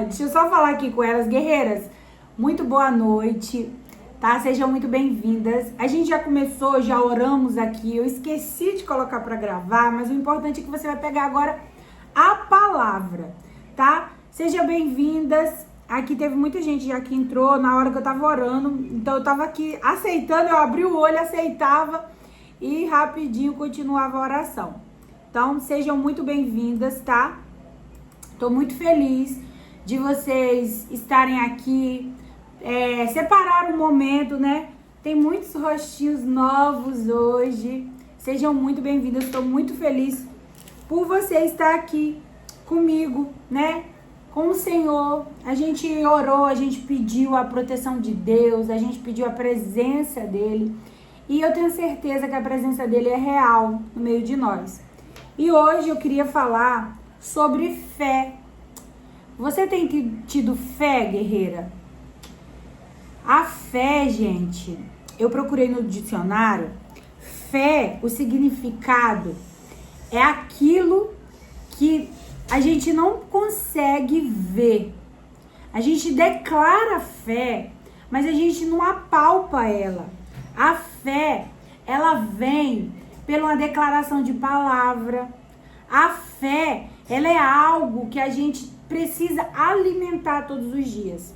Deixa eu só falar aqui com elas, guerreiras. Muito boa noite, tá? Sejam muito bem-vindas. A gente já começou, já oramos aqui. Eu esqueci de colocar para gravar, mas o importante é que você vai pegar agora a palavra, tá? Sejam bem-vindas. Aqui teve muita gente já que entrou na hora que eu tava orando. Então eu tava aqui aceitando, eu abri o olho, aceitava e rapidinho continuava a oração. Então sejam muito bem-vindas, tá? Tô muito feliz de vocês estarem aqui, separar um momento, né? Tem muitos rostinhos novos hoje. Sejam muito bem-vindas, estou muito feliz por você estar aqui comigo, né? Com o Senhor. A gente orou, a gente pediu a proteção de Deus, a gente pediu a presença dEle. E eu tenho certeza que a presença dEle é real no meio de nós. E hoje eu queria falar sobre fé. Você tem tido fé, guerreira? A fé, gente, eu procurei no dicionário. Fé, o significado é aquilo que a gente não consegue ver. A gente declara fé, mas a gente não apalpa ela. A fé, ela vem pela uma declaração de palavra. A fé, ela é algo que a gente precisa alimentar todos os dias.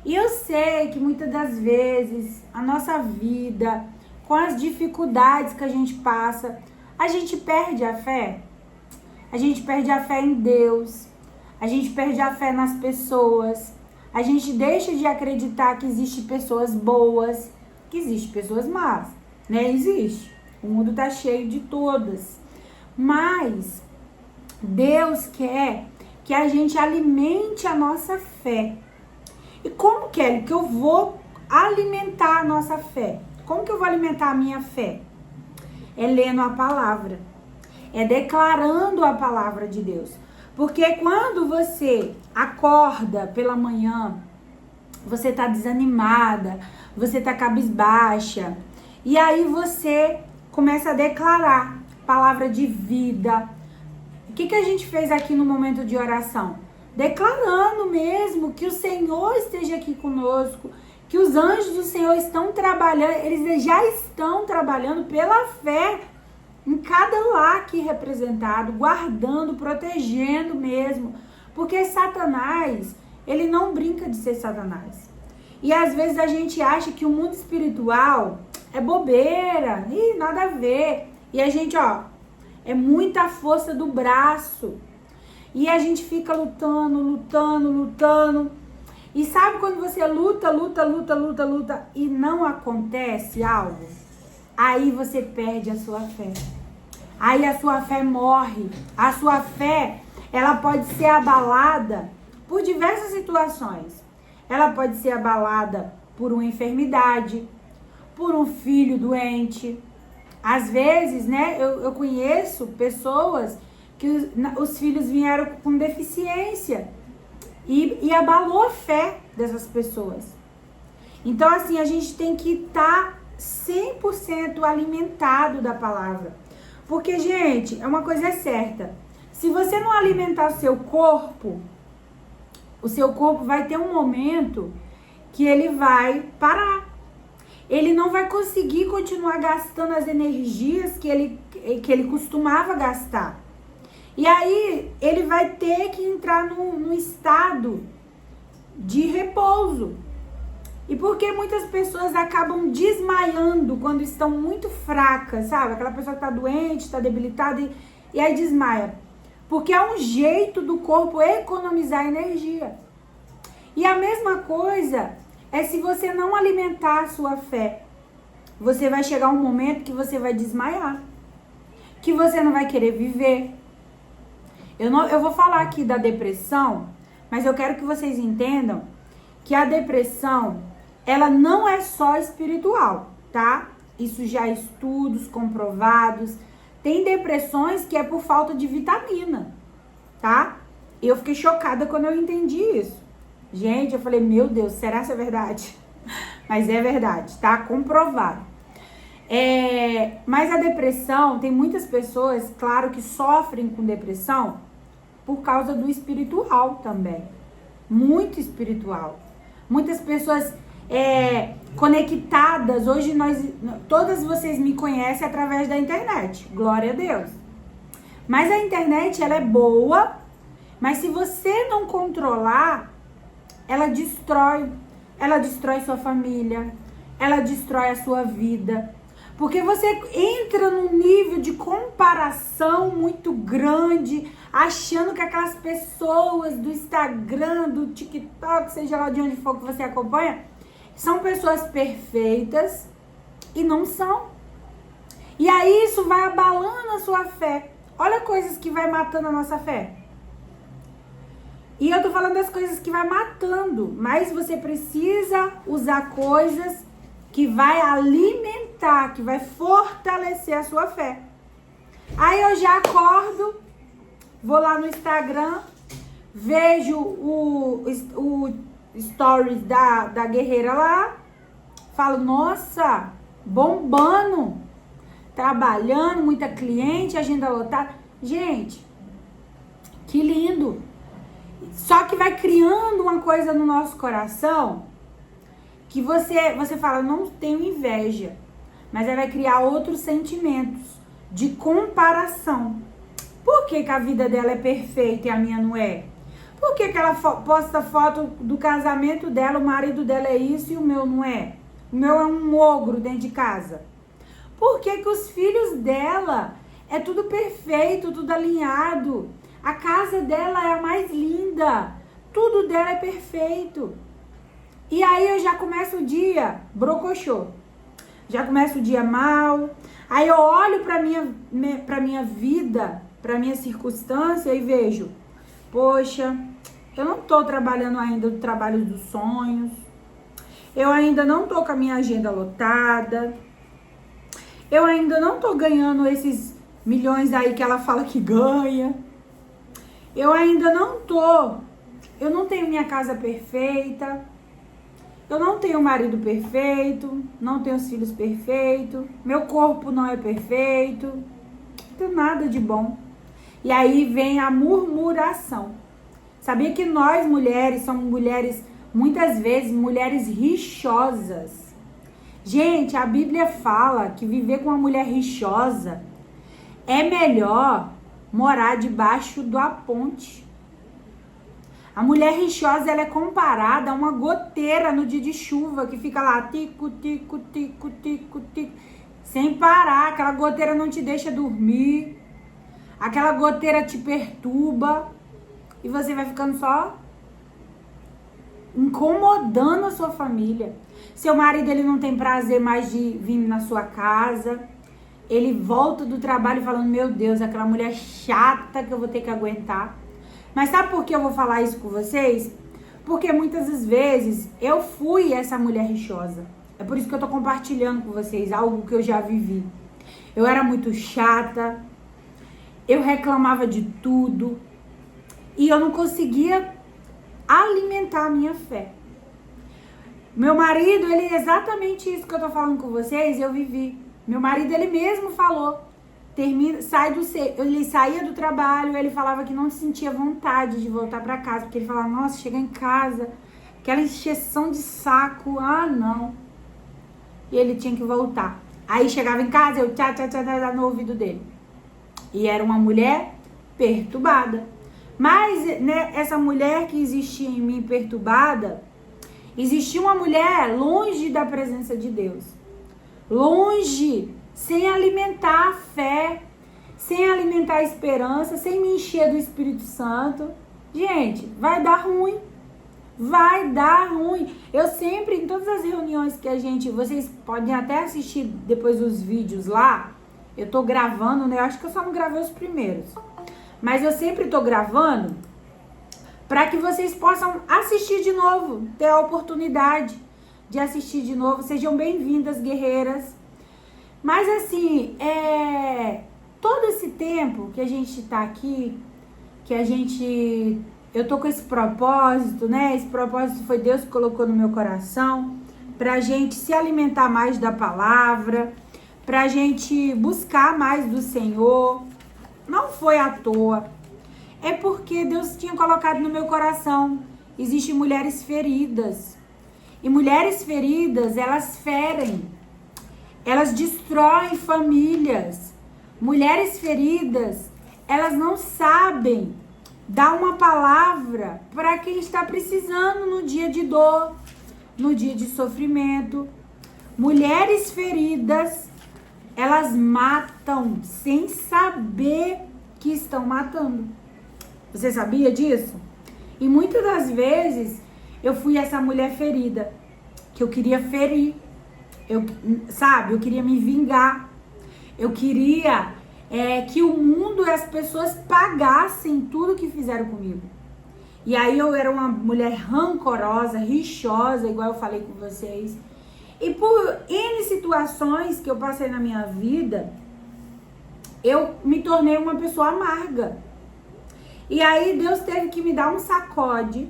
E eu sei que muitas das vezes a nossa vida, com as dificuldades que a gente passa, a gente perde a fé. A gente perde a fé em Deus. A gente perde a fé nas pessoas. A gente deixa de acreditar que existem pessoas boas, que existem pessoas más, né? Existe. O mundo tá cheio de todas. Mas Deus quer que a gente alimente a nossa fé. E como que eu vou alimentar a nossa fé? Como que eu vou alimentar a minha fé? É lendo a palavra. É declarando a palavra de Deus. Porque quando você acorda pela manhã, você tá desanimada, você tá cabisbaixa, e aí você começa a declarar palavra de vida. O que a gente fez aqui no momento de oração? Declarando mesmo que o Senhor esteja aqui conosco, que os anjos do Senhor estão trabalhando, eles já estão trabalhando pela fé em cada lar aqui representado, guardando, protegendo mesmo. Porque Satanás, ele não brinca de ser Satanás. E às vezes a gente acha que o mundo espiritual é bobeira, e nada a ver. E a gente, é muita força do braço. E a gente fica lutando. E sabe quando você luta e não acontece algo? Aí você perde a sua fé. Aí a sua fé morre. A sua fé, ela pode ser abalada por diversas situações. Ela pode ser abalada por uma enfermidade, por um filho doente. Às vezes, né, eu conheço pessoas que os filhos vieram com deficiência e abalou a fé dessas pessoas. Então, assim, a gente tem que estar 100% alimentado da palavra. Porque, gente, uma coisa é certa. Se você não alimentar o seu corpo vai ter um momento que ele vai parar. Ele não vai conseguir continuar gastando as energias que ele costumava gastar. E aí, ele vai ter que entrar num estado de repouso. E porque muitas pessoas acabam desmaiando quando estão muito fracas, sabe? Aquela pessoa que tá doente, tá debilitada e aí desmaia. Porque é um jeito do corpo economizar energia. E a mesma coisa é se você não alimentar a sua fé. Você vai chegar um momento que você vai desmaiar. Que você não vai querer viver. Eu vou falar aqui da depressão, mas eu quero que vocês entendam que a depressão, ela não é só espiritual, tá? Isso já é estudos comprovados. Tem depressões que é por falta de vitamina, tá? Eu fiquei chocada quando eu entendi isso. Gente, eu falei, meu Deus, será que é verdade? Mas é verdade, tá? Comprovado. Mas a depressão, tem muitas pessoas, claro, que sofrem com depressão por causa do espiritual também. muito espiritual. Muitas pessoas conectadas. Hoje todas vocês me conhecem através da internet. Glória a Deus. Mas a internet, ela é boa, mas se você não controlar, ela destrói. Ela destrói sua família, ela destrói a sua vida. Porque você entra num nível de comparação muito grande, achando que aquelas pessoas do Instagram, do TikTok, seja lá de onde for que você acompanha, são pessoas perfeitas e não são. E aí isso vai abalando a sua fé. Olha coisas que vai matando a nossa fé. E eu tô falando das coisas que vai matando, mas você precisa usar coisas que vai alimentar, que vai fortalecer a sua fé. Aí eu já acordo, vou lá no Instagram, vejo o stories da guerreira lá, falo, nossa, bombando, trabalhando, muita cliente, agenda lotada. Gente, que lindo! Só que vai criando uma coisa no nosso coração que você fala, não tenho inveja, mas aí vai criar outros sentimentos de comparação. Por que a vida dela é perfeita e a minha não é? Por que ela posta foto do casamento dela, o marido dela é isso e o meu não é? O meu é um ogro dentro de casa. Por que os filhos dela é tudo perfeito, tudo alinhado? A casa dela é a mais linda. Tudo dela é perfeito. E aí eu já começo o dia brocochô. Já começo o dia mal. Aí eu olho pra minha vida, pra minha circunstância e vejo, poxa, eu não tô trabalhando ainda o trabalho dos sonhos. Eu ainda não tô com a minha agenda lotada. Eu ainda não tô ganhando esses milhões aí que ela fala que ganha. Eu ainda eu não tenho minha casa perfeita, eu não tenho um marido perfeito, não tenho os filhos perfeitos, meu corpo não é perfeito, não tenho nada de bom. E aí vem a murmuração. Sabia que nós mulheres somos mulheres, muitas vezes, mulheres rixosas. Gente, a Bíblia fala que viver com uma mulher rixosa é melhor morar debaixo da ponte. A mulher rixosa, ela é comparada a uma goteira no dia de chuva, que fica lá, tico, tico, tico, tico, tico, sem parar. Aquela goteira não te deixa dormir. Aquela goteira te perturba. E você vai ficando só incomodando a sua família. Seu marido, ele não tem prazer mais de vir na sua casa. Ele volta do trabalho falando, meu Deus, aquela mulher chata que eu vou ter que aguentar. Mas sabe por que eu vou falar isso com vocês? Porque muitas das vezes eu fui essa mulher rixosa. É por isso que eu tô compartilhando com vocês algo que eu já vivi. Eu era muito chata, eu reclamava de tudo e eu não conseguia alimentar a minha fé. Meu marido, ele é exatamente isso que eu tô falando com vocês, eu vivi. Meu marido, ele mesmo falou, ele saía do trabalho, ele falava que não sentia vontade de voltar para casa, porque ele falava, nossa, chegar em casa, aquela encheção de saco, não. E ele tinha que voltar. Aí chegava em casa, eu tchá no ouvido dele. E era uma mulher perturbada. Mas, né, essa mulher que existia em mim perturbada, existia uma mulher longe da presença de Deus. Longe, sem alimentar a fé, sem alimentar a esperança, sem me encher do Espírito Santo. Gente, vai dar ruim. Vai dar ruim. Eu sempre, em todas as reuniões que vocês podem até assistir depois os vídeos lá, eu tô gravando, né? Eu acho que eu só não gravei os primeiros. Mas eu sempre tô gravando para que vocês possam assistir de novo, ter a oportunidade de assistir de novo. Sejam bem-vindas, guerreiras. Mas assim, todo esse tempo que a gente tá aqui, eu tô com esse propósito, né? Esse propósito foi Deus que colocou no meu coração, pra gente se alimentar mais da palavra, pra gente buscar mais do Senhor. Não foi à toa. É porque Deus tinha colocado no meu coração existem mulheres feridas. E mulheres feridas, elas ferem. Elas destroem famílias. Mulheres feridas, elas não sabem dar uma palavra para quem está precisando no dia de dor, no dia de sofrimento. Mulheres feridas, elas matam sem saber que estão matando. Você sabia disso? E muitas das vezes eu fui essa mulher ferida, que eu queria ferir. Eu queria me vingar. Eu queria que o mundo e as pessoas pagassem tudo que fizeram comigo. E aí eu era uma mulher rancorosa, rixosa, igual eu falei com vocês. E por N situações que eu passei na minha vida, eu me tornei uma pessoa amarga. E aí Deus teve que me dar um sacode.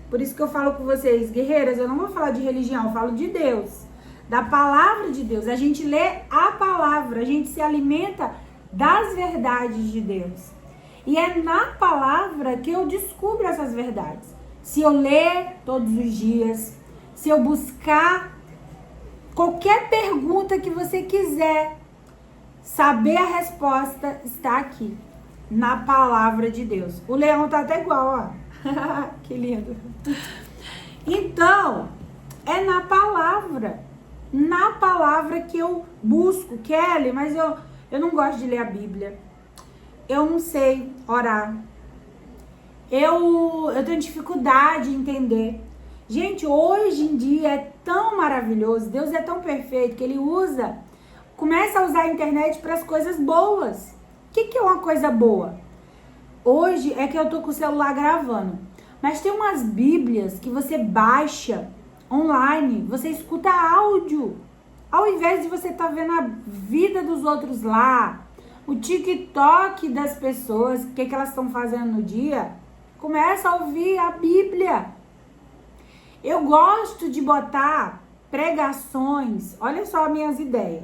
Por isso que eu falo com vocês, guerreiras, eu não vou falar de religião, eu falo de Deus. Da palavra de Deus. A gente lê a palavra, a gente se alimenta das verdades de Deus. E é na palavra que eu descubro essas verdades. Se eu ler todos os dias, se eu buscar qualquer pergunta que você quiser, saber a resposta está aqui, na palavra de Deus. O leão tá até igual, ó. Que lindo. Então, é na palavra que eu busco. Kelly, mas eu não gosto de ler a Bíblia. Eu não sei orar. Eu tenho dificuldade em entender. Gente, hoje em dia é tão maravilhoso. Deus é tão perfeito que Ele começa a usar a internet para as coisas boas. O que é uma coisa boa? Hoje é que eu tô com o celular gravando. Mas tem umas Bíblias que você baixa online, você escuta áudio. Ao invés de você estar vendo a vida dos outros lá, o TikTok das pessoas, o que elas estão fazendo no dia, começa a ouvir a Bíblia. Eu gosto de botar pregações, olha só as minhas ideias.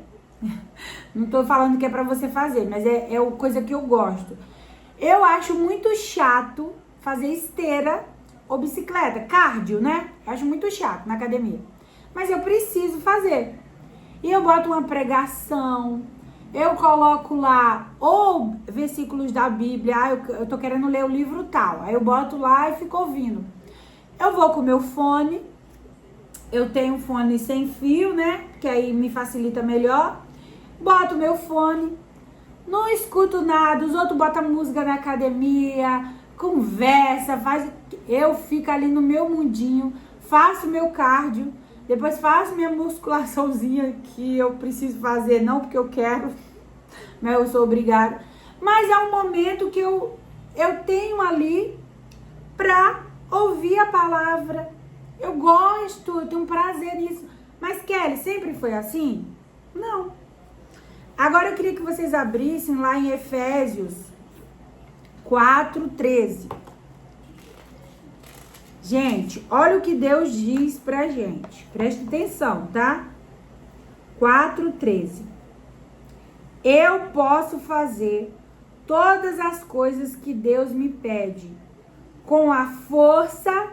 Não tô falando que é pra você fazer, mas é coisa que eu gosto. Eu acho muito chato fazer esteira ou bicicleta, cardio, né? Eu acho muito chato na academia. Mas eu preciso fazer. E eu boto uma pregação, eu coloco lá ou versículos da Bíblia, eu tô querendo ler o livro tal. Aí eu boto lá e fico ouvindo. Eu vou com o meu fone, eu tenho um fone sem fio, né? Que aí me facilita melhor. Boto meu fone, não escuto nada, os outros botam música na academia, conversa, eu fico ali no meu mundinho, faço meu cardio, depois faço minha musculaçãozinha que eu preciso fazer, não porque eu quero, mas eu sou obrigada. Mas é um momento que eu tenho ali pra ouvir a palavra. Eu gosto, eu tenho um prazer nisso. Mas Kelly, sempre foi assim? Não. Agora eu queria que vocês abrissem lá em Efésios 4:13. Gente, olha o que Deus diz pra gente. Preste atenção, tá? 4:13. Eu posso fazer todas as coisas que Deus me pede, com a força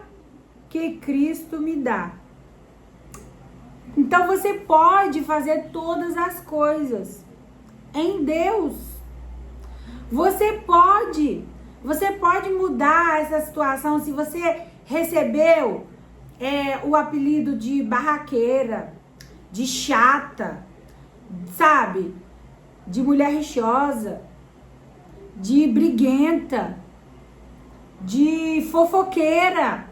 que Cristo me dá. Então você pode fazer todas as coisas em Deus. Você pode mudar essa situação. Se você recebeu o apelido de barraqueira, de chata, sabe? De mulher rixosa, de briguenta, de fofoqueira.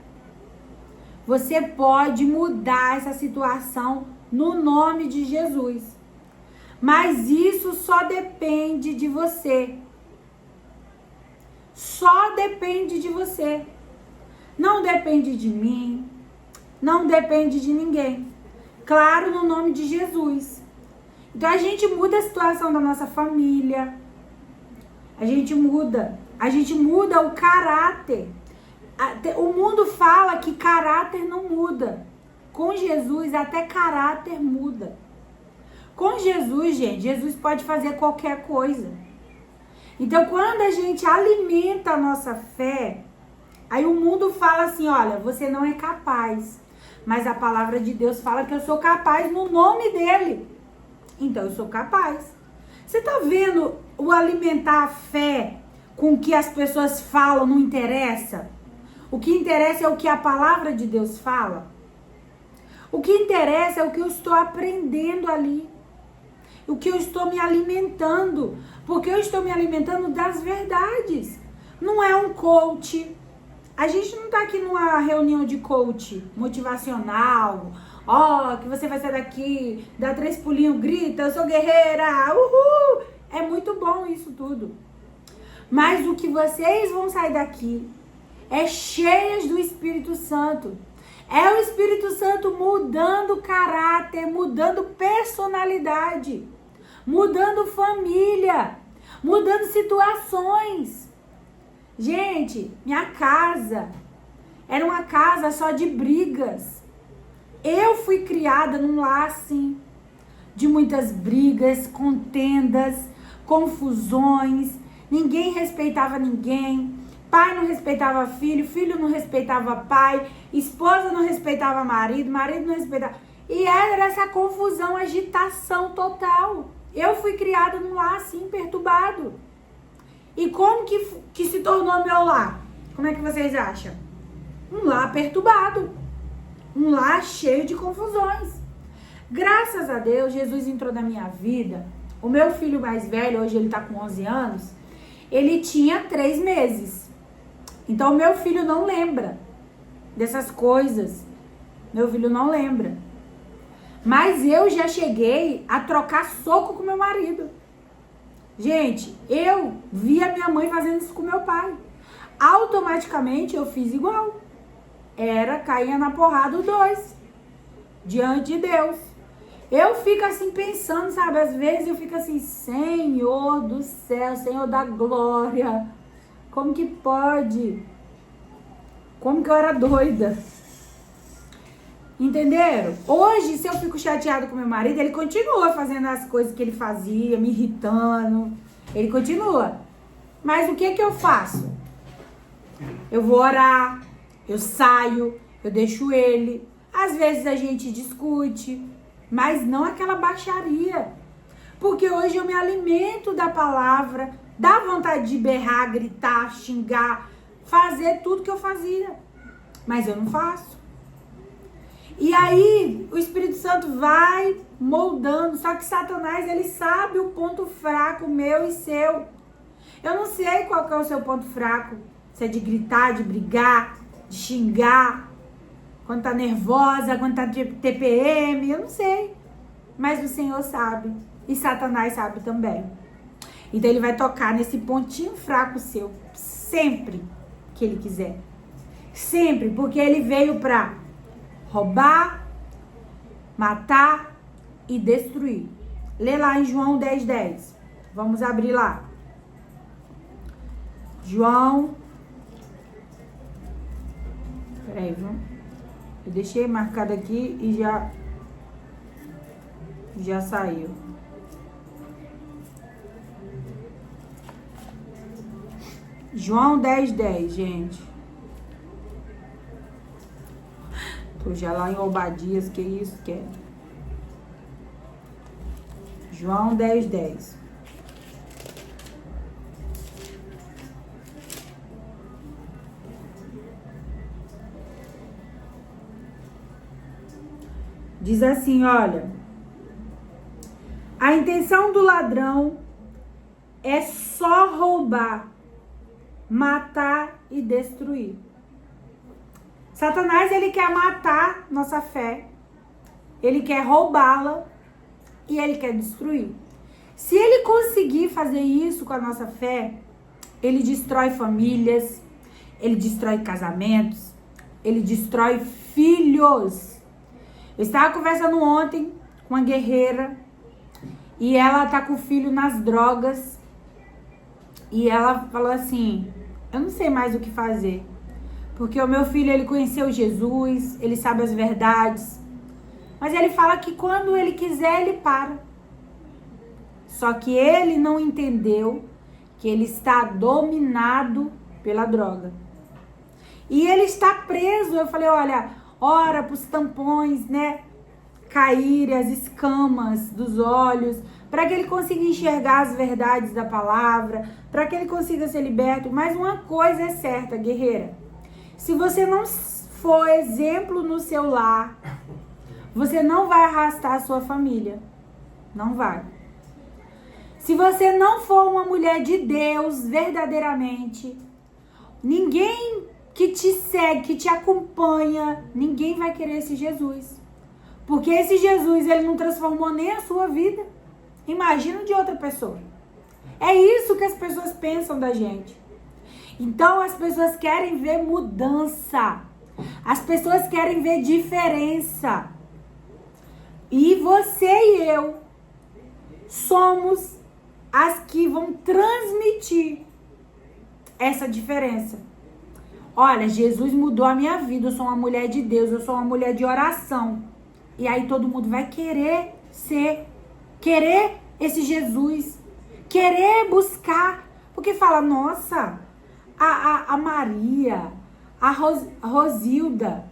Você pode mudar essa situação no nome de Jesus. Mas isso só depende de você. Só depende de você. Não depende de mim. Não depende de ninguém. Claro, no nome de Jesus. Então a gente muda a situação da nossa família. A gente muda o caráter. O mundo fala que caráter não muda. Com Jesus, até caráter muda. Com Jesus, gente, Jesus pode fazer qualquer coisa. Então, quando a gente alimenta a nossa fé, Aí o mundo fala assim, olha, você não é capaz. Mas a palavra de Deus fala que eu sou capaz no nome dele. Então eu sou capaz. Você tá vendo o alimentar a fé com o que as pessoas falam não interessa? O que interessa é o que a palavra de Deus fala. O que interessa é o que eu estou aprendendo ali. O que eu estou me alimentando. Porque eu estou me alimentando das verdades. Não é um coach. A gente não tá aqui numa reunião de coach motivacional. Ó, que você vai sair daqui, dá 3 pulinhos, grita, eu sou guerreira, uhul! É muito bom isso tudo. Mas o que vocês vão sair daqui é cheias do Espírito Santo. É o Espírito Santo mudando caráter, mudando personalidade, mudando família, mudando situações. Gente, minha casa era uma casa só de brigas. Eu fui criada num lar assim, de muitas brigas, contendas, confusões. Ninguém respeitava ninguém. Pai não respeitava filho, filho não respeitava pai, esposa não respeitava marido, marido não respeitava... E era essa confusão, agitação total. Eu fui criada num lar assim, perturbado. E como que se tornou meu lar? Como é que vocês acham? Um lar perturbado. Um lar cheio de confusões. Graças a Deus, Jesus entrou na minha vida. O meu filho mais velho, hoje ele tá com 11 anos, ele tinha 3 meses. Então, meu filho não lembra dessas coisas. Meu filho não lembra. Mas eu já cheguei a trocar soco com meu marido. Gente, eu vi a minha mãe fazendo isso com meu pai. Automaticamente eu fiz igual. Caía na porrada os dois. Diante de Deus. Eu fico assim pensando, sabe? Às vezes eu fico assim, Senhor do céu, Senhor da glória. Como que pode? Como que eu era doida? Entenderam? Hoje, se eu fico chateado com meu marido, ele continua fazendo as coisas que ele fazia, me irritando. Ele continua. Mas o que que eu faço? Eu vou orar, eu saio, eu deixo ele. Às vezes a gente discute, mas não aquela baixaria. Porque hoje eu me alimento da palavra, dá vontade de berrar, gritar, xingar, fazer tudo que eu fazia. Mas eu não faço. E aí, o Espírito Santo vai moldando. Só que Satanás, ele sabe o ponto fraco meu e seu. Eu não sei qual que é o seu ponto fraco. Se é de gritar, de brigar, de xingar. Quando tá nervosa, quando tá de TPM. Eu não sei. Mas o Senhor sabe. E Satanás sabe também. Então, ele vai tocar nesse pontinho fraco seu. Sempre que ele quiser. Sempre. Porque ele veio pra roubar, matar e destruir. Lê lá em João 10:10. Vamos abrir lá. João. Peraí, viu? Eu deixei marcado aqui e já saiu. João 10:10, gente. Tô já lá em Obadias, que isso que é? João 10:10. Diz assim, olha. A intenção do ladrão é só roubar, matar e destruir. Satanás, ele quer matar nossa fé, ele quer roubá-la e ele quer destruir. Se ele conseguir fazer isso com a nossa fé, ele destrói famílias, ele destrói casamentos, ele destrói filhos. Eu estava conversando ontem com uma guerreira e ela tá com o filho nas drogas e ela falou assim, eu não sei mais o que fazer. Porque o meu filho, ele conheceu Jesus, ele sabe as verdades. Mas ele fala que quando ele quiser, ele para. Só que ele não entendeu que ele está dominado pela droga. E ele está preso. Eu falei, olha, ora para os tampões, né, caírem, as escamas dos olhos, para que ele consiga enxergar as verdades da palavra, para que ele consiga ser liberto. Mas uma coisa é certa, guerreira. Se você não for exemplo no seu lar, você não vai arrastar a sua família. Não vai. Se você não for uma mulher de Deus verdadeiramente, ninguém que te segue, que te acompanha, ninguém vai querer esse Jesus. Porque esse Jesus, ele não transformou nem a sua vida. Imagina de outra pessoa. É isso que as pessoas pensam da gente. Então as pessoas querem ver mudança. As pessoas querem ver diferença. E você e eu somos as que vão transmitir essa diferença. Olha, Jesus mudou a minha vida, eu sou uma mulher de Deus, eu sou uma mulher de oração. E aí todo mundo vai querer esse Jesus, querer buscar, porque fala, nossa, a Maria, a Rosilda,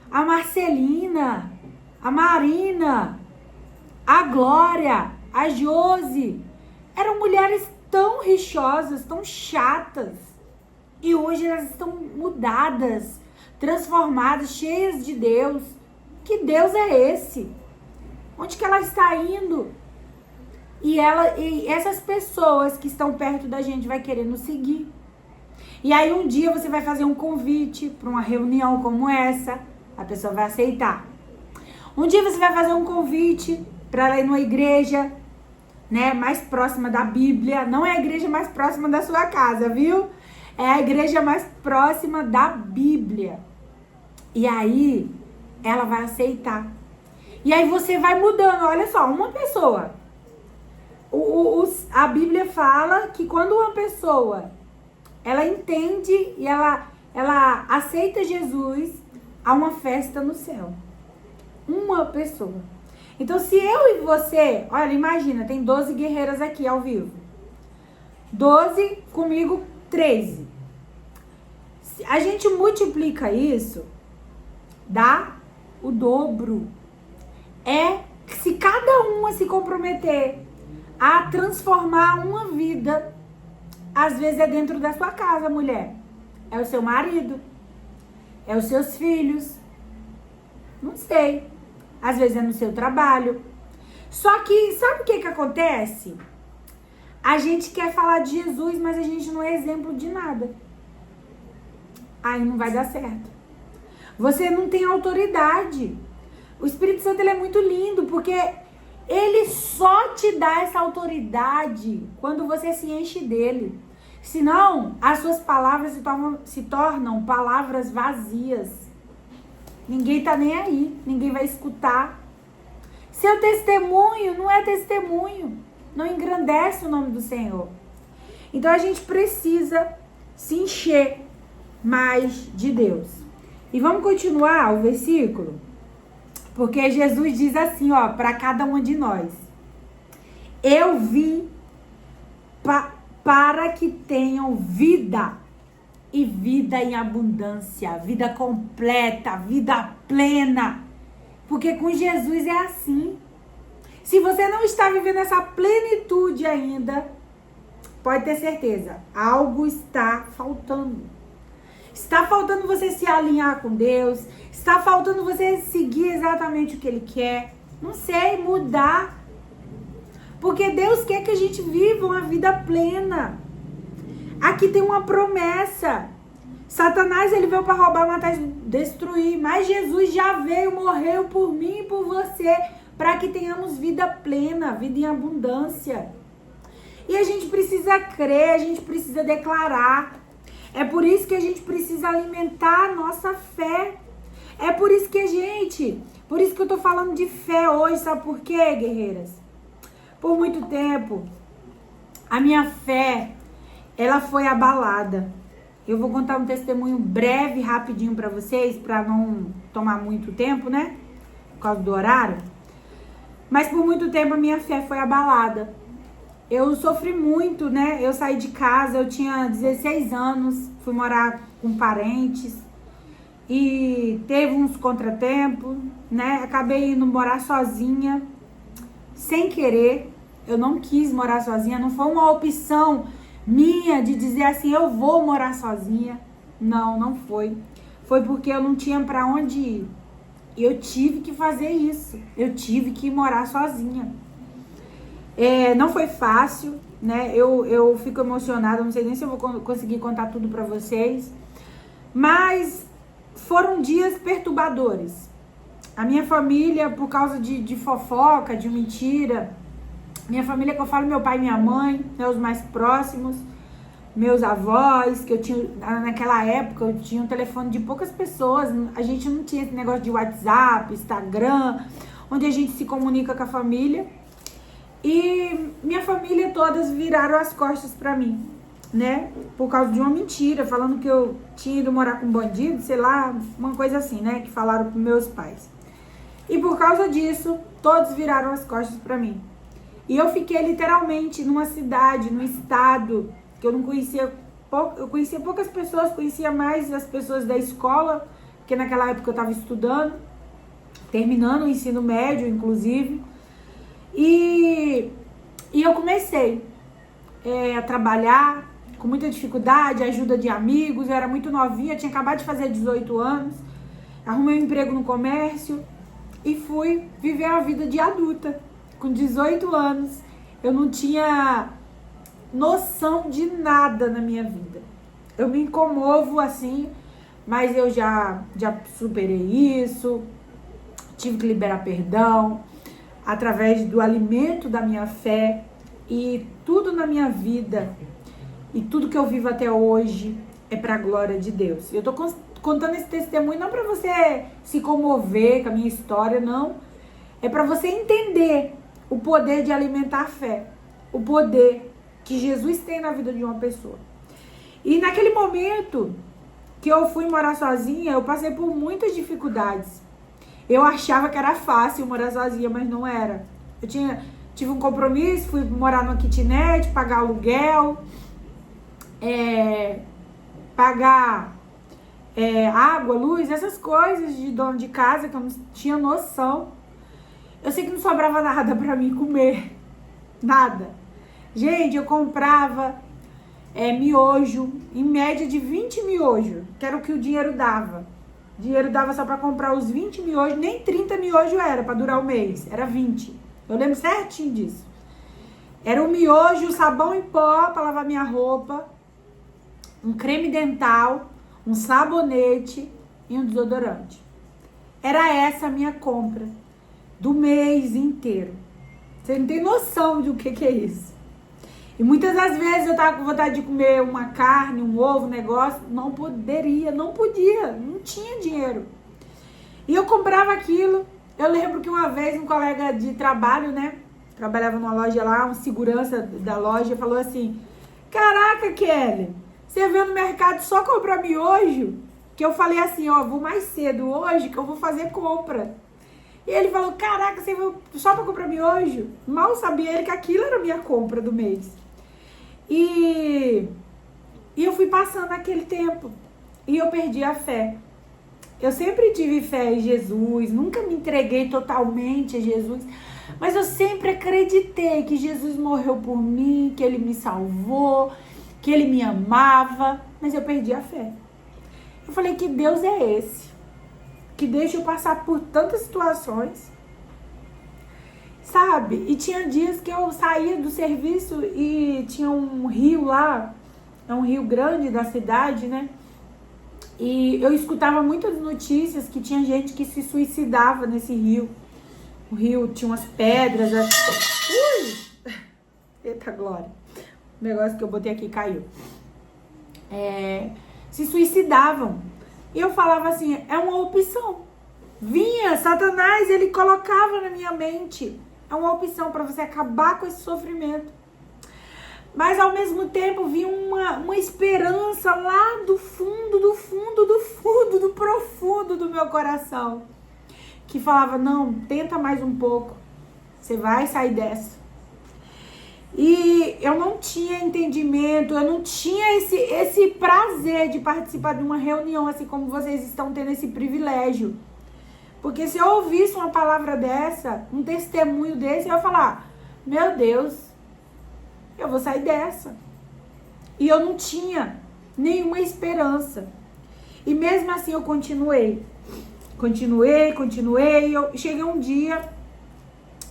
a Marcelina, a Marina, a Glória, a Josi, eram mulheres tão rixosas, tão chatas. E hoje elas estão mudadas, transformadas, cheias de Deus. Que Deus é esse? Onde que ela está indo? E essas pessoas que estão perto da gente vai querer nos seguir. E aí um dia você vai fazer um convite para uma reunião como essa, a pessoa vai aceitar. Um dia você vai fazer um convite para ela ir numa igreja, né, mais próxima da Bíblia. Não é a igreja mais próxima da sua casa, viu? É a igreja mais próxima da Bíblia. E aí, ela vai aceitar. E aí você vai mudando. Olha só, uma pessoa. A Bíblia fala que quando uma pessoa, ela entende e ela aceita Jesus, há uma festa no céu. Uma pessoa. Então, se eu e você, olha, imagina, tem 12 guerreiras aqui ao vivo. 12 comigo, 13. Se a gente multiplica isso, dá o dobro. Se cada uma se comprometer a transformar uma vida, às vezes é dentro da sua casa, mulher. É o seu marido. É os seus filhos. Não sei. Às vezes é no seu trabalho. Só que, sabe o que acontece? A gente quer falar de Jesus, mas a gente não é exemplo de nada. Aí não vai dar certo. Você não tem autoridade. O Espírito Santo, ele é muito lindo, porque ele só te dá essa autoridade quando você se enche dele. Senão, as suas palavras se tornam palavras vazias. Ninguém tá nem aí, ninguém vai escutar. Seu testemunho não é testemunho, não engrandece o nome do Senhor. Então a gente precisa se encher mais de Deus. E vamos continuar o versículo? Porque Jesus diz assim, ó, para cada um de nós. Eu vim para que tenham vida, e vida em abundância, vida completa, vida plena. Porque com Jesus é assim. Se você não está vivendo essa plenitude ainda, pode ter certeza, algo está faltando. Está faltando você se alinhar com Deus, está faltando você seguir exatamente o que Ele quer. Não sei, mudar. Porque Deus quer que a gente viva uma vida plena. Aqui tem uma promessa. Satanás, ele veio para roubar, matar e destruir. Mas Jesus já veio, morreu por mim e por você, para que tenhamos vida plena, vida em abundância. E a gente precisa crer, a gente precisa declarar. É por isso que a gente precisa alimentar a nossa fé. É por isso que eu tô falando de fé hoje, sabe por quê, guerreiras? Por muito tempo, a minha fé, ela foi abalada. Eu vou contar um testemunho breve, rapidinho pra vocês, pra não tomar muito tempo, né? Por causa do horário. Mas por muito tempo a minha fé foi abalada. Eu sofri muito, né? Eu saí de casa, eu tinha 16 anos, fui morar com parentes. e teve uns contratempos, né? Acabei indo morar sozinha, sem querer. Eu não quis morar sozinha, não foi uma opção minha de dizer assim, eu vou morar sozinha. Não, não foi. Foi porque eu não tinha pra onde ir. Eu tive que fazer isso. Eu tive que morar sozinha. Não foi fácil, né? Eu fico emocionada, não sei nem se eu vou conseguir contar tudo pra vocês. Mas foram dias perturbadores. A minha família, por causa de fofoca, de mentira, minha família que eu falo, meu pai e minha mãe, né, os mais próximos, meus avós, que eu tinha, naquela época, eu tinha um telefone de poucas pessoas, a gente não tinha esse negócio de WhatsApp, Instagram, onde a gente se comunica com a família. E minha família todas viraram as costas pra mim, né? Por causa de uma mentira, falando que eu tinha ido morar com bandido, sei lá, uma coisa assim, né? Que falaram pros meus pais. E por causa disso, todos viraram as costas pra mim. E eu fiquei literalmente numa cidade, num estado que eu não conhecia, eu conhecia poucas pessoas, conhecia mais as pessoas da escola, porque naquela época eu estava estudando, terminando o ensino médio, inclusive. E eu comecei a trabalhar com muita dificuldade, ajuda de amigos, eu era muito novinha, tinha acabado de fazer 18 anos, arrumei um emprego no comércio e fui viver a vida de adulta. Com 18 anos, eu não tinha noção de nada na minha vida. Eu me comovo assim, mas eu já superei isso, tive que liberar perdão, através do alimento da minha fé, e tudo na minha vida e tudo que eu vivo até hoje é para a glória de Deus. Eu tô contando esse testemunho não para você se comover com a minha história, não. É para você entender o poder de alimentar a fé, o poder que Jesus tem na vida de uma pessoa. E naquele momento que eu fui morar sozinha, eu passei por muitas dificuldades. Eu achava que era fácil morar sozinha, mas não era. Eu tive um compromisso, fui morar numa kitnet, pagar aluguel, pagar água, luz, essas coisas de dono de casa que eu não tinha noção. Eu sei que não sobrava nada pra mim comer, nada. Gente, eu comprava miojo, em média de 20 miojos, que era o que o dinheiro dava. O dinheiro dava só pra comprar os 20 miojos, nem 30 miojos era pra durar o mês, era 20. Eu lembro certinho disso. Era um miojo, sabão em pó pra lavar minha roupa, um creme dental, um sabonete e um desodorante. Era essa a minha compra do mês inteiro. Você não tem noção de o que é isso. E muitas das vezes eu tava com vontade de comer uma carne, um ovo, um negócio, não podia, não tinha dinheiro. E eu comprava aquilo. Eu lembro que uma vez um colega de trabalho, né, trabalhava numa loja lá, um segurança da loja, falou assim: caraca, Kelly, você veio no mercado só comprar miojo? Que eu falei assim, ó, vou mais cedo hoje que eu vou fazer compra. E ele falou, caraca, você veio só pra comprar miojo? Mal sabia ele que aquilo era a minha compra do mês. E eu fui passando aquele tempo e eu perdi a fé. Eu sempre tive fé em Jesus, nunca me entreguei totalmente a Jesus, mas eu sempre acreditei que Jesus morreu por mim, que Ele me salvou, que Ele me amava, mas eu perdi a fé. Eu falei, que Deus é esse? Que deixa eu passar por tantas situações, sabe? E tinha dias que eu saía do serviço e tinha um rio lá, é um rio grande da cidade, né? E eu escutava muitas notícias que tinha gente que se suicidava nesse rio. O rio tinha umas pedras. Ui! Eita glória! O negócio que eu botei aqui caiu. Se suicidavam. E eu falava assim, é uma opção. Vinha, Satanás, ele colocava na minha mente. É uma opção para você acabar com esse sofrimento. Mas ao mesmo tempo vinha uma esperança lá do fundo, do profundo do meu coração. Que falava, não, tenta mais um pouco. Você vai sair dessa. E eu não tinha entendimento, eu não tinha esse prazer de participar de uma reunião, assim como vocês estão tendo esse privilégio. Porque se eu ouvisse uma palavra dessa, um testemunho desse, eu ia falar, meu Deus, eu vou sair dessa. E eu não tinha nenhuma esperança. E mesmo assim eu continuei. Eu cheguei um dia,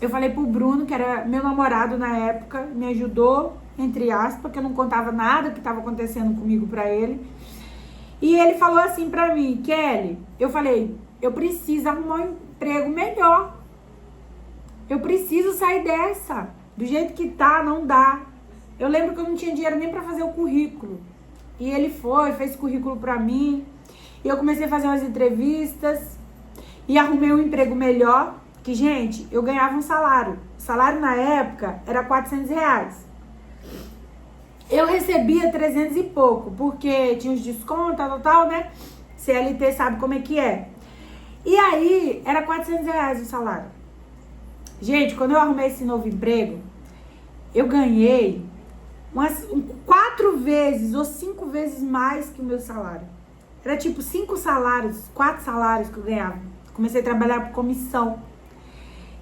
eu falei pro Bruno, que era meu namorado na época, me ajudou, entre aspas, que eu não contava nada que estava acontecendo comigo pra ele. E ele falou assim pra mim, Kelly, eu falei, eu preciso arrumar um emprego melhor. Eu preciso sair dessa. Do jeito que tá, não dá. Eu lembro que eu não tinha dinheiro nem pra fazer o currículo. E ele fez currículo pra mim. E eu comecei a fazer umas entrevistas. E arrumei um emprego melhor. Que, gente, eu ganhava um salário. O salário na época era R$400. Eu recebia 300 e pouco. Porque tinha os descontos, tal, né? CLT sabe como é que é. E aí, era R$400 o salário. Gente, quando eu arrumei esse novo emprego, eu ganhei 4 vezes ou 5 vezes mais que o meu salário. Era tipo 5 salários, 4 salários que eu ganhava. Comecei a trabalhar por comissão.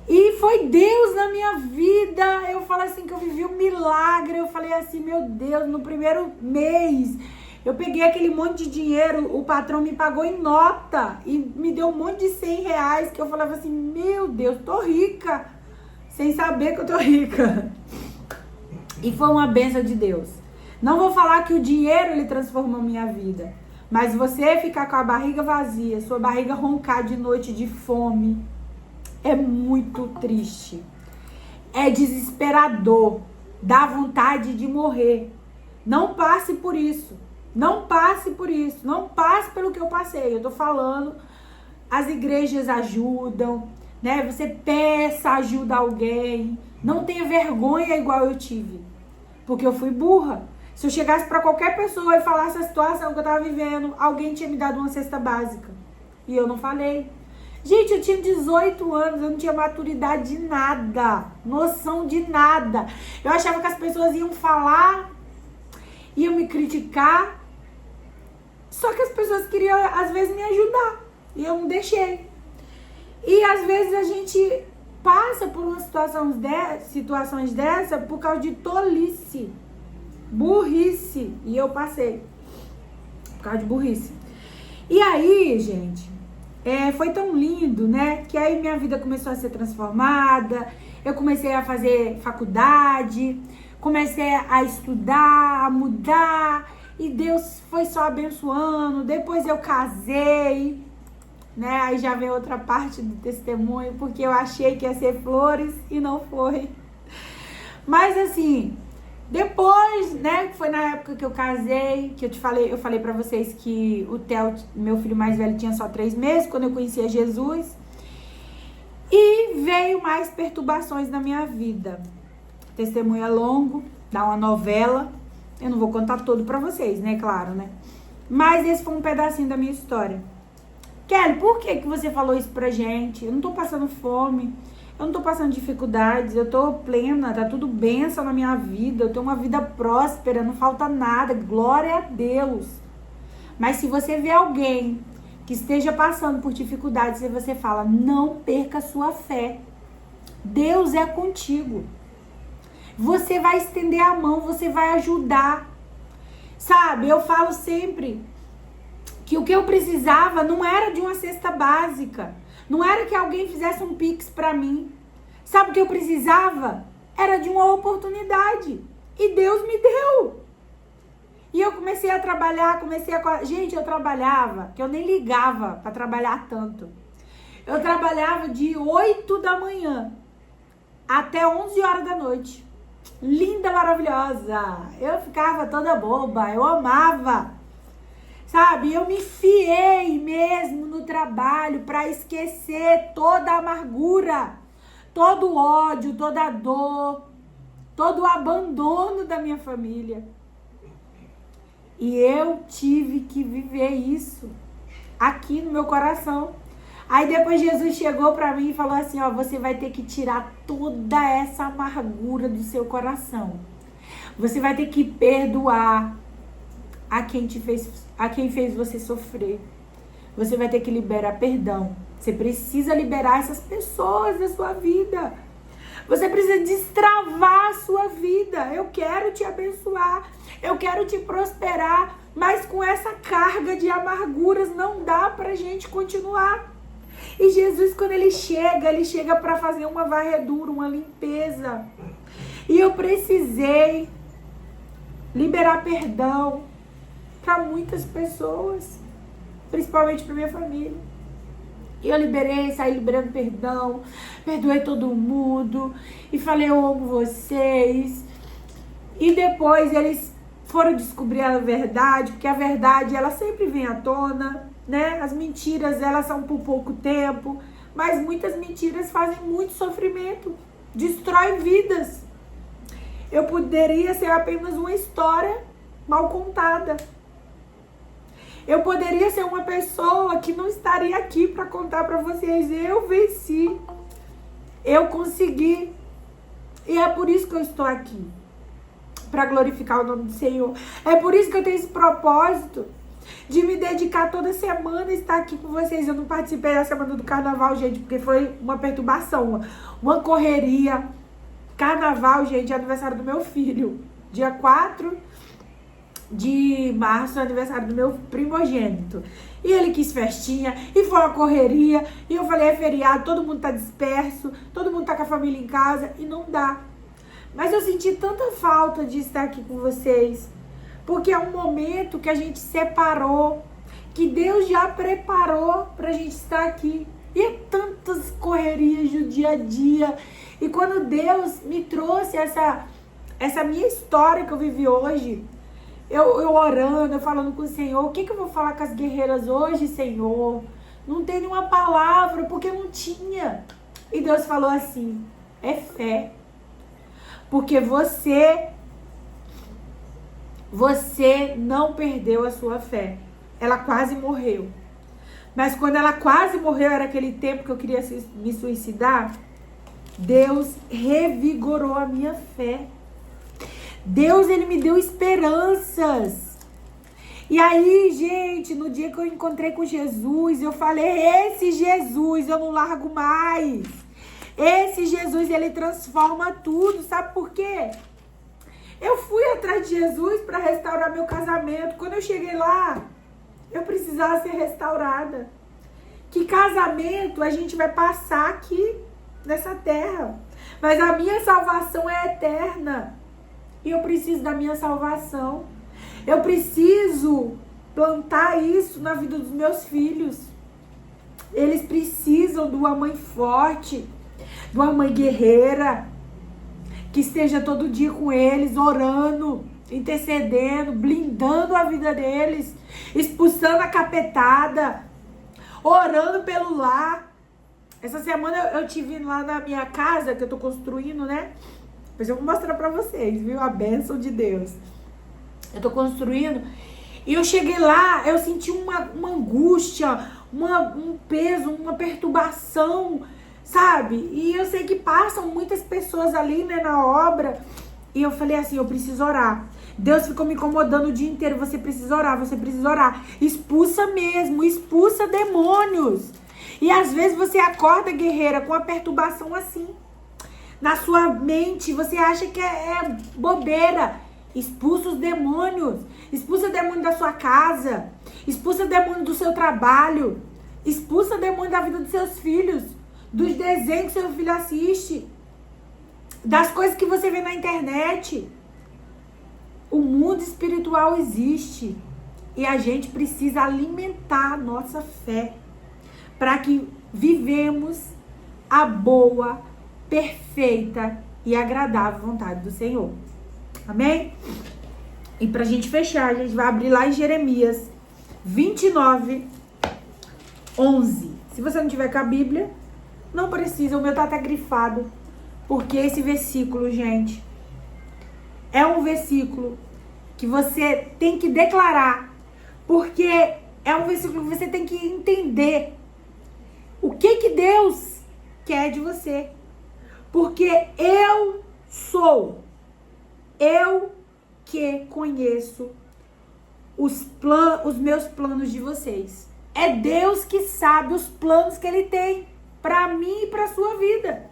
E foi Deus na minha vida. Eu falo assim que eu vivi um milagre. Eu falei assim, meu Deus, no primeiro mês eu peguei aquele monte de dinheiro, o patrão me pagou em nota e me deu um monte de R$100 que eu falava assim, meu Deus, tô rica, sem saber que eu tô rica. E foi uma bênção de Deus. Não vou falar que o dinheiro ele transformou minha vida, mas você ficar com a barriga vazia, sua barriga roncar de noite de fome, é muito triste. É desesperador, dá vontade de morrer. Não passe por isso. Não passe por isso, não passe pelo que eu passei. Eu tô falando, as igrejas ajudam, né? Você peça ajuda a alguém. Não tenha vergonha igual eu tive, porque eu fui burra. Se eu chegasse pra qualquer pessoa e falasse a situação que eu tava vivendo, alguém tinha me dado uma cesta básica. E eu não falei. Gente, eu tinha 18 anos, eu não tinha maturidade de nada, noção de nada. Eu achava que as pessoas iam falar, iam me criticar. Só que as pessoas queriam, às vezes, me ajudar. E eu não deixei. E, às vezes, a gente passa por umas situações dessa por causa de tolice. Burrice. E eu passei. Por causa de burrice. E aí, gente, foi tão lindo, né? Que aí minha vida começou a ser transformada. Eu comecei a fazer faculdade. Comecei a estudar, a mudar. E Deus foi só abençoando. Depois eu casei, né? Aí já vem outra parte do testemunho, porque eu achei que ia ser flores e não foi. Mas assim, depois, né? Foi na época que eu casei, que eu falei pra vocês que o Theo, meu filho mais velho, tinha só 3 meses, quando eu conhecia Jesus. E veio mais perturbações na minha vida. O testemunho é longo, dá uma novela. Eu não vou contar tudo pra vocês, né? Claro, né? Mas esse foi um pedacinho da minha história. Kelly, por que você falou isso pra gente? Eu não tô passando fome, eu não tô passando dificuldades, eu tô plena, tá tudo bênção na minha vida, eu tenho uma vida próspera, não falta nada, glória a Deus. Mas se você vê alguém que esteja passando por dificuldades e você fala, não perca a sua fé. Deus é contigo. Você vai estender a mão, você vai ajudar. Sabe, eu falo sempre que o que eu precisava não era de uma cesta básica. Não era que alguém fizesse um pix pra mim. Sabe o que eu precisava? Era de uma oportunidade. E Deus me deu. E eu comecei a trabalhar, Gente, eu trabalhava, que eu nem ligava pra trabalhar tanto. Eu trabalhava de 8 da manhã até 11 horas da noite. Linda, maravilhosa. Eu ficava toda boba, eu amava. Sabe, eu me enfiei mesmo no trabalho para esquecer toda a amargura, todo o ódio, toda a dor, todo o abandono da minha família. E eu tive que viver isso aqui no meu coração. Aí depois Jesus chegou para mim e falou assim, ó, você vai ter que tirar toda essa amargura do seu coração. Você vai ter que perdoar a quem fez você sofrer. Você vai ter que liberar perdão. Você precisa liberar essas pessoas da sua vida. Você precisa destravar a sua vida. Eu quero te abençoar. Eu quero te prosperar. Mas com essa carga de amarguras não dá pra gente continuar. E Jesus, quando ele chega para fazer uma varredura, uma limpeza. E eu precisei liberar perdão para muitas pessoas, principalmente para minha família. E eu saí liberando perdão, perdoei todo mundo e falei, eu amo vocês. E depois eles foram descobrir a verdade, porque a verdade, ela sempre vem à tona, né? As mentiras, elas são por pouco tempo, mas muitas mentiras fazem muito sofrimento, destroem vidas. Eu poderia ser apenas uma história mal contada. Eu poderia ser uma pessoa que não estaria aqui para contar para vocês. Eu venci. Eu consegui. E é por isso que eu estou aqui. Para glorificar o nome do Senhor. É por isso que eu tenho esse propósito de me dedicar toda semana e estar aqui com vocês. Eu não participei da semana do carnaval, gente, porque foi uma perturbação, uma correria. Carnaval, gente, é aniversário do meu filho. Dia 4 de março é aniversário do meu primogênito. E ele quis festinha, e foi uma correria. E eu falei, é feriado, todo mundo tá disperso, todo mundo tá com a família em casa, e não dá. Mas eu senti tanta falta de estar aqui com vocês, porque é um momento que a gente separou, que Deus já preparou pra gente estar aqui. E é tantas correrias do dia a dia. E quando Deus me trouxe essa minha história que eu vivi hoje, eu orando, eu falando com o Senhor, o que eu vou falar com as guerreiras hoje, Senhor? Não tem nenhuma palavra, porque não tinha. E Deus falou assim, é fé. Porque você não perdeu a sua fé. Ela quase morreu. Mas quando ela quase morreu, era aquele tempo que eu queria me suicidar, Deus revigorou a minha fé. Deus, ele me deu esperanças. E aí, gente, no dia que eu encontrei com Jesus, eu falei, esse Jesus eu não largo mais. Esse Jesus, ele transforma tudo. Sabe por quê? Eu fui atrás de Jesus para restaurar meu casamento. Quando eu cheguei lá, eu precisava ser restaurada. Que casamento a gente vai passar aqui nessa terra. Mas a minha salvação é eterna. E eu preciso da minha salvação. Eu preciso plantar isso na vida dos meus filhos. Eles precisam de uma mãe forte, de uma mãe guerreira, que esteja todo dia com eles, orando, intercedendo, blindando a vida deles, expulsando a capetada, orando pelo lar. Essa semana eu tive lá na minha casa, que eu tô construindo, né? Mas eu vou mostrar pra vocês, viu? A bênção de Deus. Eu tô construindo. E eu cheguei lá, eu senti uma angústia, um peso, uma perturbação, sabe? E eu sei que passam muitas pessoas ali, né, na obra. E eu falei assim, eu preciso orar. Deus ficou me incomodando o dia inteiro. Você precisa orar, você precisa orar. Expulsa mesmo, expulsa demônios. E às vezes você acorda, guerreira, com a perturbação assim. Na sua mente, você acha que é bobeira. Expulsa os demônios. Expulsa o demônio da sua casa. Expulsa o demônio do seu trabalho. Expulsa o demônio da vida dos seus filhos. Dos desenhos que seu filho assiste. Das coisas que você vê na internet. O mundo espiritual existe. E a gente precisa alimentar a nossa fé. Para que vivemos a boa, perfeita e agradável vontade do Senhor. Amém? E pra gente fechar, a gente vai abrir lá em Jeremias 29, 11. Se você não tiver com a Bíblia, não precisa, o meu tá até grifado. Porque esse versículo, gente, é um versículo que você tem que declarar. Porque é um versículo que você tem que entender que Deus quer de você. Porque eu que conheço os meus planos de vocês. É Deus que sabe os planos que Ele tem para mim e para sua vida.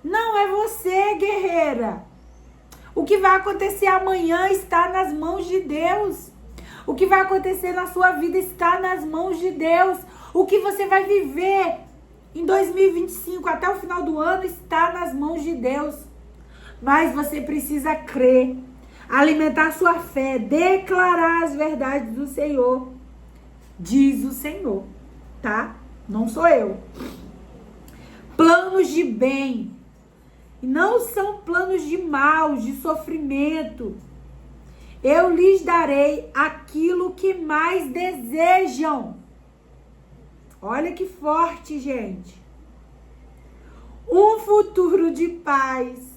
Não é você, guerreira. O que vai acontecer amanhã está nas mãos de Deus. O que vai acontecer na sua vida está nas mãos de Deus. O que você vai viver em 2025 até o final do ano está nas mãos de Deus. Mas você precisa crer, alimentar sua fé, declarar as verdades do Senhor. Diz o Senhor, tá? Não sou eu. Planos de bem. Não são planos de mal, de sofrimento. Eu lhes darei aquilo que mais desejam. Olha que forte, gente. Um futuro de paz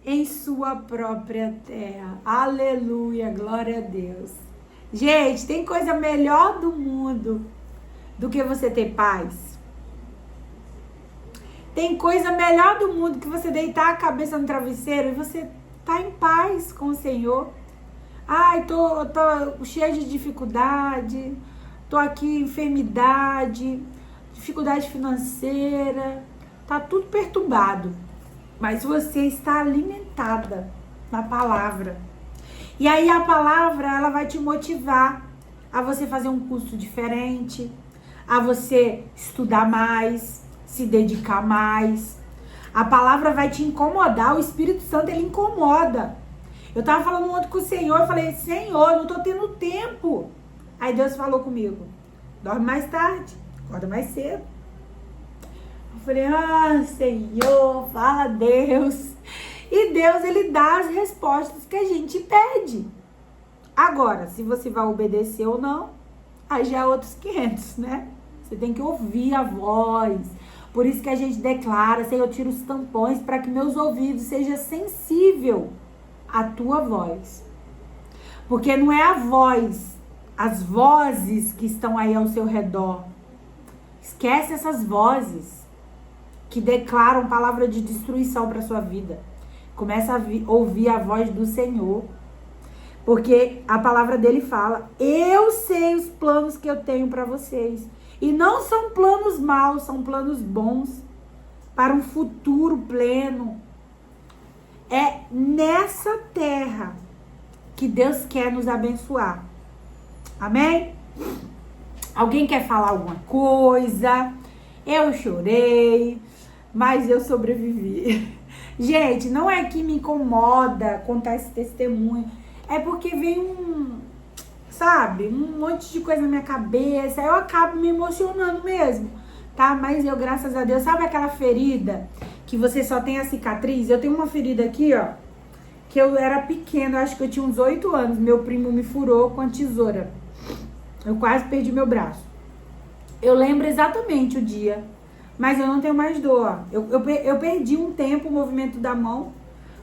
em sua própria terra. Aleluia, glória a Deus. Gente, tem coisa melhor do mundo do que você ter paz? Tem coisa melhor do mundo que você deitar a cabeça no travesseiro e você tá em paz com o Senhor. Ai, tô cheia de dificuldade, tô aqui enfermidade, dificuldade financeira, tá tudo perturbado. Mas você está alimentada na palavra. E aí a palavra, ela vai te motivar a você fazer um curso diferente, a você estudar mais, se dedicar mais. A palavra vai te incomodar, o Espírito Santo, ele incomoda. Eu tava falando ontem com o Senhor, eu falei, Senhor, não tô tendo tempo. Aí Deus falou comigo, dorme mais tarde, acorda mais cedo. Eu falei, Senhor, fala Deus. E Deus, ele dá as respostas que a gente pede. Agora, se você vai obedecer ou não, aí já é outros 500, né? Você tem que ouvir a voz. Por isso que a gente declara, Senhor, tira os tampões para que meus ouvidos sejam sensíveis à tua voz. Porque não é a voz, as vozes que estão aí ao seu redor. Esquece essas vozes que declaram palavra de destruição para sua vida. Começa a ouvir a voz do Senhor. Porque a palavra dele fala, eu sei os planos que eu tenho para vocês. E não são planos maus, são planos bons para um futuro pleno. É nessa terra que Deus quer nos abençoar. Amém? Alguém quer falar alguma coisa? Eu chorei, mas eu sobrevivi. Gente, não é que me incomoda contar esse testemunho. É porque vem um monte de coisa na minha cabeça. Eu acabo me emocionando mesmo, tá? Mas eu, graças a Deus, sabe aquela ferida que você só tem a cicatriz? Eu tenho uma ferida aqui, ó, que eu era pequena, acho que eu tinha uns 8 anos. Meu primo me furou com a tesoura. Eu quase perdi meu braço. Eu lembro exatamente o dia, mas eu não tenho mais dor. Eu perdi um tempo o movimento da mão,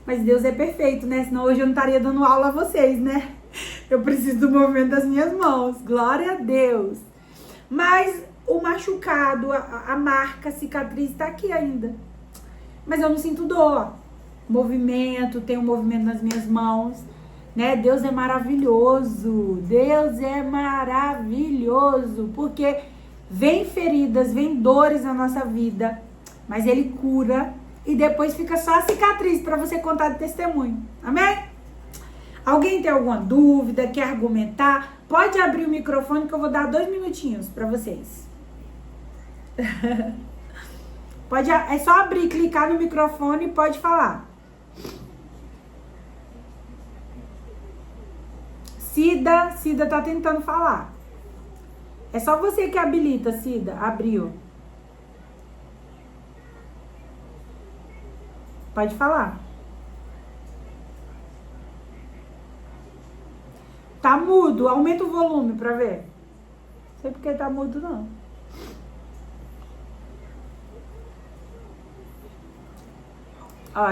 mas Deus é perfeito, né? Senão hoje eu não estaria dando aula a vocês, né? Eu preciso do movimento das minhas mãos. Glória a Deus. Mas o machucado, a marca, a cicatriz tá aqui ainda. Mas eu não sinto dor. Movimento, tem um movimento nas minhas mãos, né? Deus é maravilhoso. Deus é maravilhoso. Porque vem feridas, vem dores na nossa vida, mas Ele cura. E depois fica só a cicatriz para você contar de testemunho. Amém? Alguém tem alguma dúvida, quer argumentar? Pode abrir o microfone que eu vou dar 2 minutinhos para vocês. É só abrir, clicar no microfone e pode falar. Cida tá tentando falar. É só você que habilita, Cida. Abriu. Pode falar. Tá mudo, aumenta o volume pra ver. Não sei porque tá mudo, não. Ó,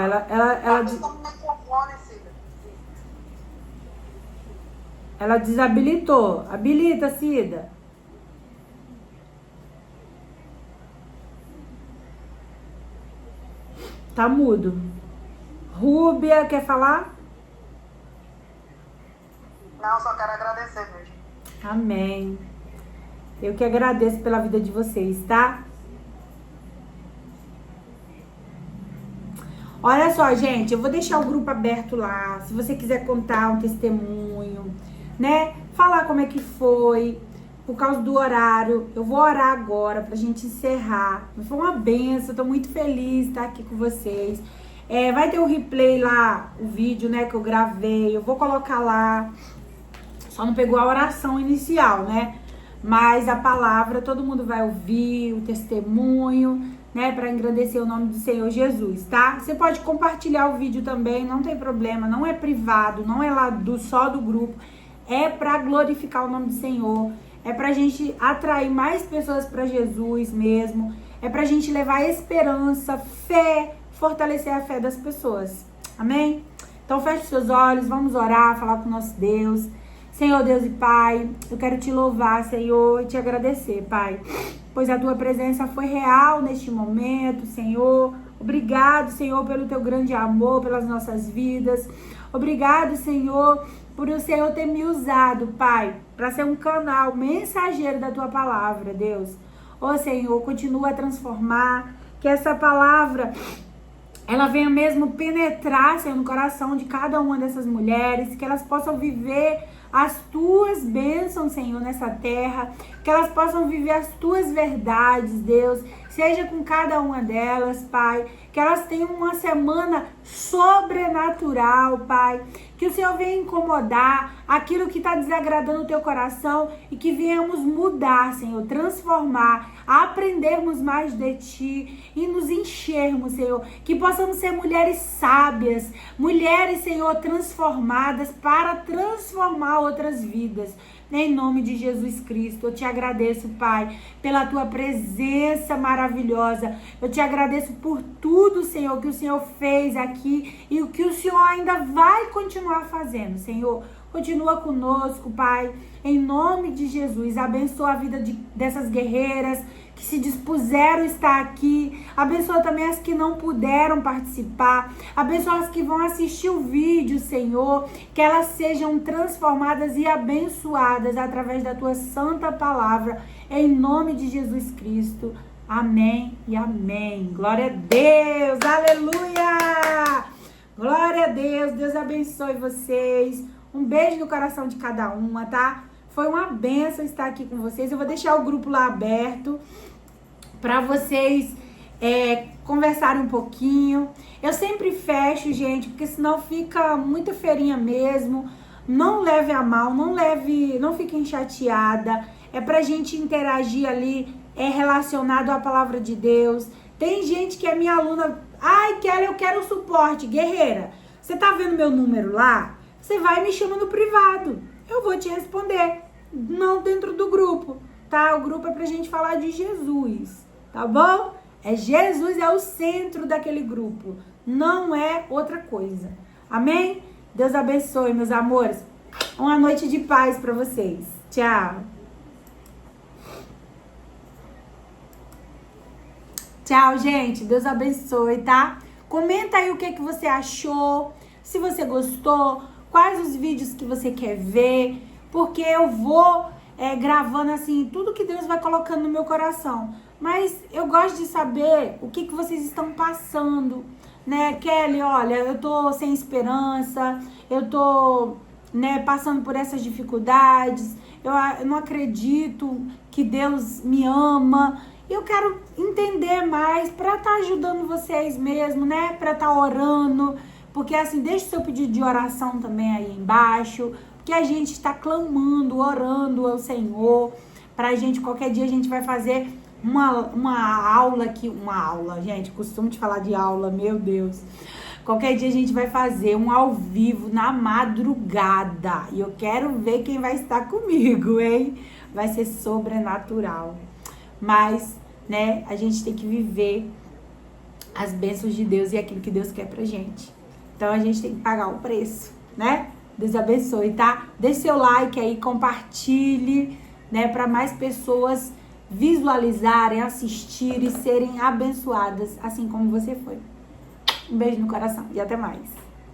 ela desabilitou. Habilita, Cida. Tá mudo. Rúbia, quer falar? Não, só quero agradecer mesmo. Amém. Eu que agradeço pela vida de vocês, tá? Olha só, gente, eu vou deixar o grupo aberto lá. Se você quiser contar um testemunho, né? Falar como é que foi, por causa do horário. Eu vou orar agora pra gente encerrar. Foi uma benção, tô muito feliz de estar aqui com vocês. Vai ter o replay lá, o vídeo, né, que eu gravei. Eu vou colocar lá. Só não pegou a oração inicial, né? Mas a palavra todo mundo vai ouvir, o testemunho, né? Para engrandecer o nome do Senhor Jesus, tá? Você pode compartilhar o vídeo também, não tem problema. Não é privado, não é lá só do grupo. É para glorificar o nome do Senhor. É pra gente atrair mais pessoas para Jesus mesmo. É pra gente levar esperança, fé, fortalecer a fé das pessoas. Amém? Então feche seus olhos, vamos orar, falar com o nosso Deus. Senhor Deus e Pai, eu quero te louvar, Senhor, e te agradecer, Pai, pois a tua presença foi real neste momento, Senhor. Obrigado, Senhor, pelo teu grande amor, pelas nossas vidas. Obrigado, Senhor, por o Senhor ter me usado, Pai, para ser um canal mensageiro da tua palavra, Deus. Ô, Senhor, continua a transformar, que essa palavra ela venha mesmo penetrar, Senhor, no coração de cada uma dessas mulheres, que elas possam viver as tuas bênçãos, Senhor, nessa terra, que elas possam viver as tuas verdades, Deus, seja com cada uma delas, Pai, que elas tenham uma semana sobrenatural, Pai, que o Senhor venha incomodar aquilo que está desagradando o teu coração e que venhamos mudar, Senhor, transformar, aprendermos mais de Ti e nos enchermos, Senhor, que possamos ser mulheres sábias, mulheres, Senhor, transformadas para transformar outras vidas. Em nome de Jesus Cristo, eu te agradeço, Pai, pela tua presença maravilhosa. Eu te agradeço por tudo, Senhor, que o Senhor fez aqui e o que o Senhor ainda vai continuar fazendo, Senhor. Continua conosco, Pai, em nome de Jesus. Abençoa a vida dessas guerreiras que se dispuseram a estar aqui. Abençoa também as que não puderam participar. Abençoa as que vão assistir o vídeo, Senhor. Que elas sejam transformadas e abençoadas através da tua santa palavra. Em nome de Jesus Cristo. Amém e amém. Glória a Deus. Aleluia. Glória a Deus. Deus abençoe vocês. Um beijo no coração de cada uma, tá? Foi uma bênção estar aqui com vocês. Eu vou deixar o grupo lá aberto para vocês conversarem um pouquinho. Eu sempre fecho, gente, porque senão fica muita feirinha mesmo. Não leve a mal, não fiquem chateada. É pra gente interagir ali, relacionado à palavra de Deus. Tem gente que é minha aluna. Ai, Kelly, eu quero suporte. Guerreira, você tá vendo meu número lá? Você vai e me chama no privado. Eu vou te responder. Não dentro do grupo, tá? O grupo é pra gente falar de Jesus, tá bom? Jesus é o centro daquele grupo. Não é outra coisa. Amém? Deus abençoe, meus amores. Uma noite de paz pra vocês. Tchau. Tchau, gente. Deus abençoe, tá? Comenta aí o que você achou. Se você gostou, quais os vídeos que você quer ver. Porque eu vou gravando assim, tudo que Deus vai colocando no meu coração. Mas eu gosto de saber o que vocês estão passando, né? Kelly, olha, eu tô sem esperança, eu tô, passando por essas dificuldades, eu não acredito que Deus me ama. Eu quero entender mais para estar ajudando vocês mesmo, né? Para estar orando, porque assim, deixa o seu pedido de oração também aí embaixo, que a gente está clamando, orando ao Senhor, pra gente, qualquer dia a gente vai fazer uma aula aqui, gente, costumo te falar de aula, meu Deus. Qualquer dia a gente vai fazer um ao vivo na madrugada, e eu quero ver quem vai estar comigo, hein? Vai ser sobrenatural. Mas, a gente tem que viver as bênçãos de Deus e aquilo que Deus quer pra gente. Então a gente tem que pagar o preço, né? Deus abençoe, tá? Deixe seu like aí, compartilhe, para mais pessoas visualizarem, assistirem e serem abençoadas, assim como você foi. Um beijo no coração e até mais.